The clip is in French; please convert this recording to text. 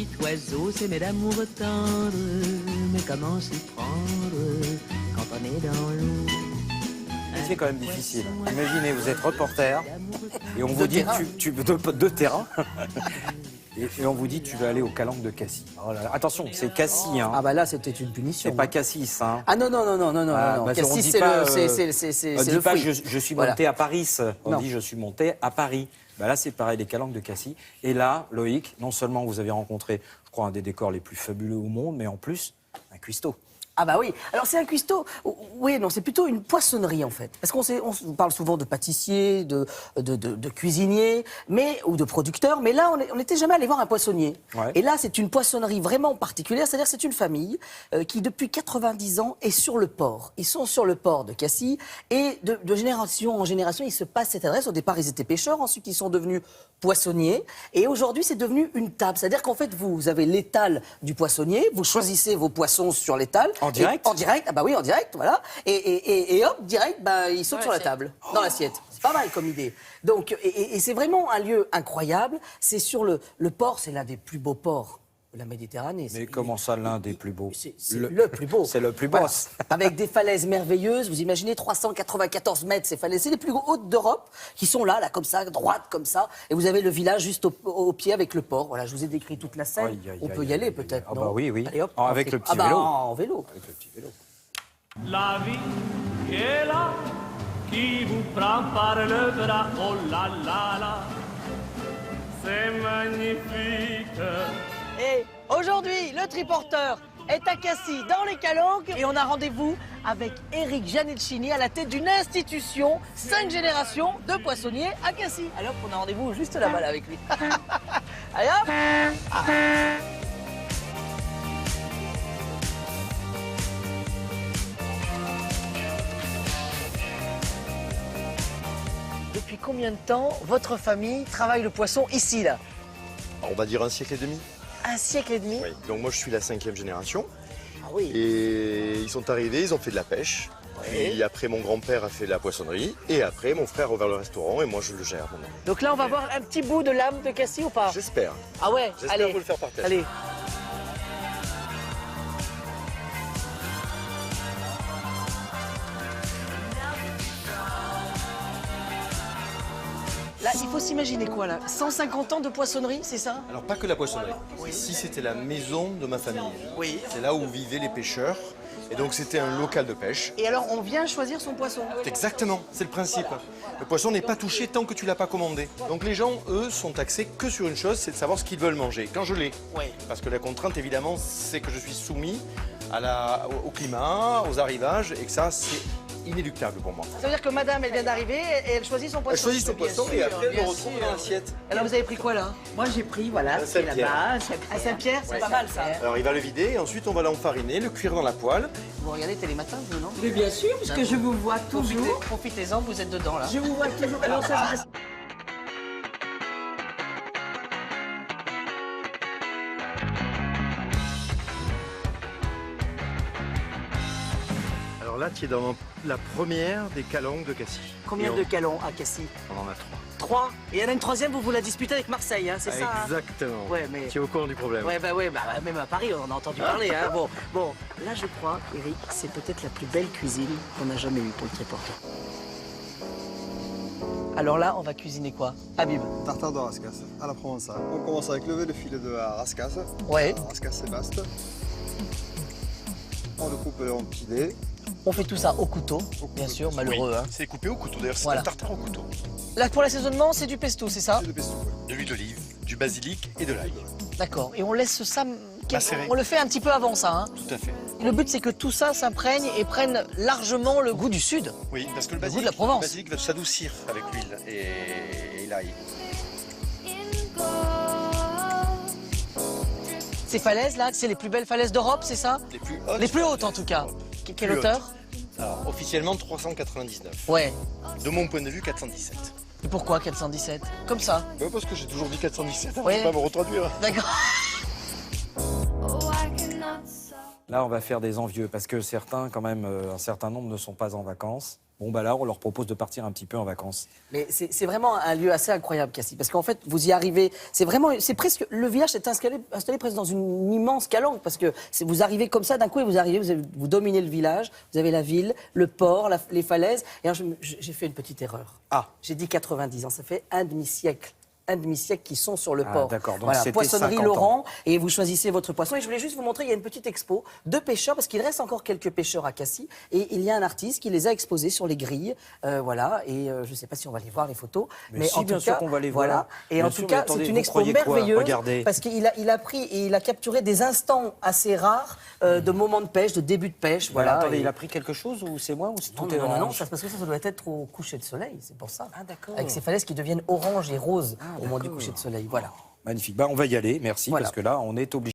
petit oiseau s'aimait d'amour tendre, mais comment s'y prendre quand on est dans l'eau? C'est quand même difficile. Imaginez, vous êtes reporter et on vous dit de terrain. Et on vous dit tu veux aller aux Calanques de Cassis. Oh là là. Attention, c'est Cassis. Hein. Ah bah là, c'était une punition. C'est pas Cassis. Hein. Ah non. Bah, Cassis, c'est on dit le pas fruit. je suis Voilà. monté à Paris. On Non. dit je suis monté à Paris. Bah là, c'est pareil, les Calanques de Cassis. Et là, Loïc, non seulement vous avez rencontré, je crois, un des décors les plus fabuleux au monde, mais en plus, un cuistot. Ah bah oui. Alors c'est un cuistot. Oui, non, c'est plutôt une poissonnerie en fait. Parce on parle souvent de pâtissier, de cuisinier, ou de producteur. Mais là, on n'était jamais allé voir un poissonnier. Ouais. Et là, c'est une poissonnerie vraiment particulière. C'est-à-dire que c'est une famille qui, depuis 90 ans, est sur le port. Ils sont sur le port de Cassis. Et de génération en génération, il se passe cette adresse. Au départ, ils étaient pêcheurs. Ensuite, ils sont devenus poissonniers. Et aujourd'hui, c'est devenu une table. C'est-à-dire qu'en fait, vous avez l'étal du poissonnier. Vous choisissez vos poissons sur l'étal. En direct ? En direct, ah bah oui, en direct, voilà. Et hop, direct, bah, il saute sur la table, dans l'assiette. C'est pas mal comme idée. Donc, et c'est vraiment un lieu incroyable. C'est sur le port, c'est l'un des plus beaux ports de la Méditerranée. Mais comment ça, l'un des plus beaux? C'est le plus beau. C'est le plus beau. Voilà. Avec des falaises merveilleuses. Vous imaginez 394 mètres, ces falaises. C'est les plus hautes d'Europe qui sont là, comme ça, droites, comme ça. Et vous avez le village juste au pied avec le port. Voilà, je vous ai décrit toute la scène. On peut y aller peut-être, Ah non? bah oui. Allez, hop, Avec le petit bah, vélo. en vélo. Avec le petit vélo. La vie qui est là, qui vous prend par le bras, oh là là là, c'est magnifique. Et aujourd'hui, le triporteur est à Cassis, dans les Calanques. Et on a rendez-vous avec Eric Giannettini à la tête d'une institution, 5 générations de poissonniers à Cassis. Alors qu'on a rendez-vous juste là-bas là, avec lui. Allez hop. Depuis combien de temps votre famille travaille le poisson ici, là? On va dire un siècle et demi. Un siècle et demi? Oui. Donc moi je suis la 5e génération. Ah oui. Et ils sont arrivés, ils ont fait de la pêche. Puis après mon grand-père a fait de la poissonnerie. Et après mon frère a ouvert le restaurant et moi je le gère maintenant. Donc là on va voir un petit bout de l'âme de Cassis ou pas? J'espère. Ah ouais, J'espère allez. vous le faire partager. Allez. Là, il faut s'imaginer quoi là? 150 ans de poissonnerie, c'est ça? Alors pas que la poissonnerie. Ici c'était la maison de ma famille. Oui. C'est là où vivaient les pêcheurs. Et donc c'était un local de pêche. Et alors on vient choisir son poisson? Exactement, c'est le principe. Le poisson n'est pas touché tant que tu l'as pas commandé. Donc les gens, eux, sont axés que sur une chose, c'est de savoir ce qu'ils veulent manger. Quand je l'ai. Oui. Parce que la contrainte, évidemment, c'est que je suis soumis au climat, aux arrivages, et que ça, c'est inéluctable pour moi. Ça veut dire que madame, elle vient d'arriver et elle choisit son poisson? Elle choisit son poisson et après, elle bien le retrouve sûr. dans l'assiette. Alors vous avez pris quoi là? Moi j'ai pris, voilà, Un c'est Saint-Pierre. là-bas, À Saint-Pierre, c'est pas mal ça. Alors il va le vider et ensuite on va l'enfariner, le cuire dans la poêle. Vous regardez Télématin, vous, non? Mais bien sûr, puisque je vous vois toujours. Profitez-en, vous êtes dedans là. Je vous vois toujours. Alors ça se passe. Alors là, tu es dans la première des calanques de Cassis. Combien Et de calons à Cassis? on en a 3. 3. Et il y en a une troisième, vous la disputez avec Marseille, hein, c'est ça? Hein? Exactement. Ouais, mais... Tu es au courant du problème. Ouais, même à Paris, on en a entendu parler. Hein. Bon, là, je crois, Eric, c'est peut-être la plus belle cuisine qu'on a jamais eue pour le triporteur. Alors là, on va cuisiner quoi? Habib? Tartare de rascasse à la provençale. On commence avec lever le filet de la rascasse. Ouais. Rascasse et baste. On le coupe en filets. On fait tout ça au couteau, bien sûr, malheureux. Hein. C'est coupé au couteau, d'ailleurs c'est Voilà. un tartare au couteau. Là, pour l'assaisonnement, c'est du pesto, c'est ça? C'est de pesto. De l'huile d'olive, du basilic et de l'ail. D'accord. Et on laisse ça... Macérer. On le fait un petit peu avant ça, hein. Tout à fait. Le but, c'est que tout ça s'imprègne et prenne largement le goût du sud. Oui, parce que le goût de basilic, la Provence. le basilic va s'adoucir avec l'huile et l'ail. Ces falaises, là, c'est les plus belles falaises d'Europe, c'est ça? Les plus hautes. Les plus hautes, en tout cas. Quelle Plus hauteur? Alors, officiellement 399. Ouais. De mon point de vue, 417. Et pourquoi 417? Comme ça? Parce que j'ai toujours dit 417, hein, Ouais. je ne vais pas me retraduire. D'accord. Là, on va faire des envieux parce que certains, quand même, un certain nombre ne sont pas en vacances. Bon, bah là, on leur propose de partir un petit peu en vacances. Mais c'est vraiment un lieu assez incroyable, Cassis, parce qu'en fait, vous y arrivez. C'est presque le village est installé presque dans une immense calanque, parce que vous arrivez comme ça d'un coup et vous dominez le village. Vous avez la ville, le port, les falaises. Et alors, j'ai fait une petite erreur. Ah. J'ai dit 90 ans. Ça fait un demi-siècle qui sont sur le Ah, port. d'accord, donc voilà, c'était poissonnerie 50 ans. Laurent, et vous choisissez votre poisson. Et je voulais juste vous montrer, il y a une petite expo de pêcheurs, parce qu'il reste encore quelques pêcheurs à Cassis, et il y a un artiste qui les a exposés sur les grilles, voilà, et je ne sais pas si on va les voir, les photos, Mais si, en bien tout sûr cas, qu'on va les voilà. voir. Et Bien en sûr, tout mais cas, attendez, c'est une vous expo croyez quoi? merveilleuse, Regardez. parce qu'il a pris et il a capturé des instants assez rares de moments de pêche, de début de pêche, Voilà, voilà. attendez, et- il a pris quelque chose ou c'est moi ou c'est non, tout est non, non, orange? ça, parce que ça doit être au coucher de soleil, c'est pour ça. Ah, d'accord. Avec ces falaises qui deviennent orange et rose au moment du d'accord. coucher de soleil, voilà. Magnifique. Bah, on va y aller, merci, Voilà. parce que là, on est obligé.